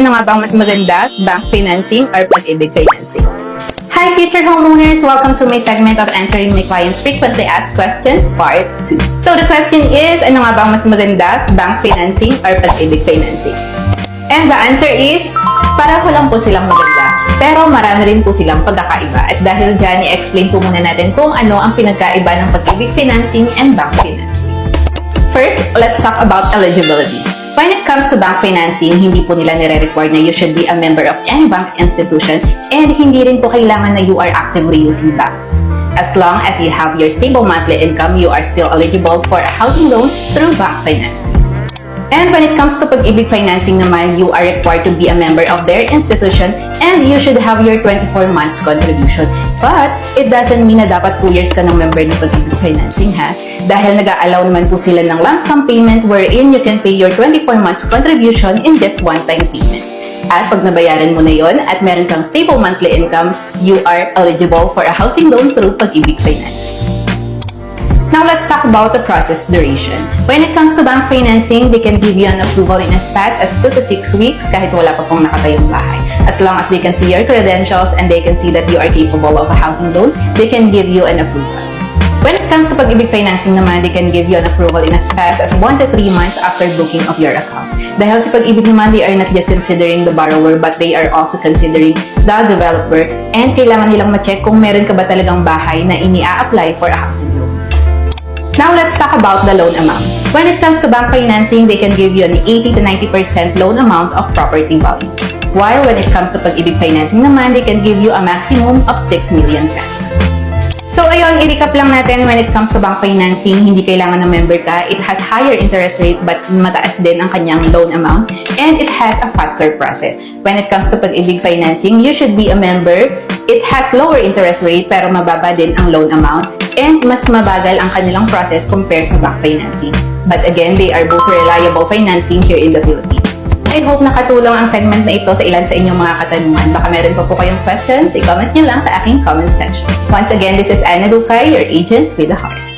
Ano nga bang mas maganda, bank financing or pag-ibig financing? Hi future homeowners! Welcome to my segment of answering my clients' frequently asked questions, part 2. So the question is, ano nga bang mas maganda, bank financing or pag-ibig financing? And the answer is, pareho lang po silang maganda. Pero marami rin po silang pagkakaiba. At dahil dyan, i-explain po muna natin kung ano ang pinagkaiba ng pag-ibig financing and bank financing. First, let's talk about eligibility. When it comes to bank financing, hindi po nila nire-require na you should be a member of any bank institution and hindi rin po kailangan na you are actively using banks. As long as you have your stable monthly income, you are still eligible for a housing loan through bank financing. And when it comes to pag-ibig financing naman, you are required to be a member of their institution and you should have your 24 months contribution. But it doesn't mean na dapat 2 years ka ng member ng pag-ibig financing ha. Dahil nag-a-allow naman po sila ng lump sum payment wherein you can pay your 24 months contribution in just one-time payment. At pag nabayaran mo na yon at meron kang stable monthly income, you are eligible for a housing loan through pag-ibig financing. Now let's talk about the process duration. When it comes to bank financing, they can give you an approval in as fast as 2 to 6 weeks kahit wala pa pong nakatayong bahay. As long as they can see your credentials and they can see that you are capable of a housing loan, they can give you an approval. When it comes to pag-ibig financing naman, they can give you an approval in as fast as 1 to 3 months after booking of your account. Dahil sa pag-ibig naman, they are not just considering the borrower but they are also considering the developer and kailangan nilang ma-check kung meron ka ba talagang bahay na ini-a-apply for a housing loan. Now let's talk about the loan amount. When it comes to bank financing, they can give you an 80 to 90% loan amount of property value. While when it comes to pag-ibig financing naman, they can give you a maximum of 6 million pesos. So ayun, i-recap lang natin when it comes to bank financing, hindi kailangan na member ka. It has higher interest rate but mataas din ang kanyang loan amount and it has a faster process. When it comes to pag-ibig financing, you should be a member. It has lower interest rate pero mababa din ang loan amount and mas mabagal ang kanilang process compared sa bank financing. But again, they are both reliable financing here in the Philippines. I hope nakatulong ang segment na ito sa ilan sa inyong mga katanungan. Baka meron pa po kayong questions, i-comment nyo lang sa aking comment section. Once again, this is Anna Lucay, your agent with a heart.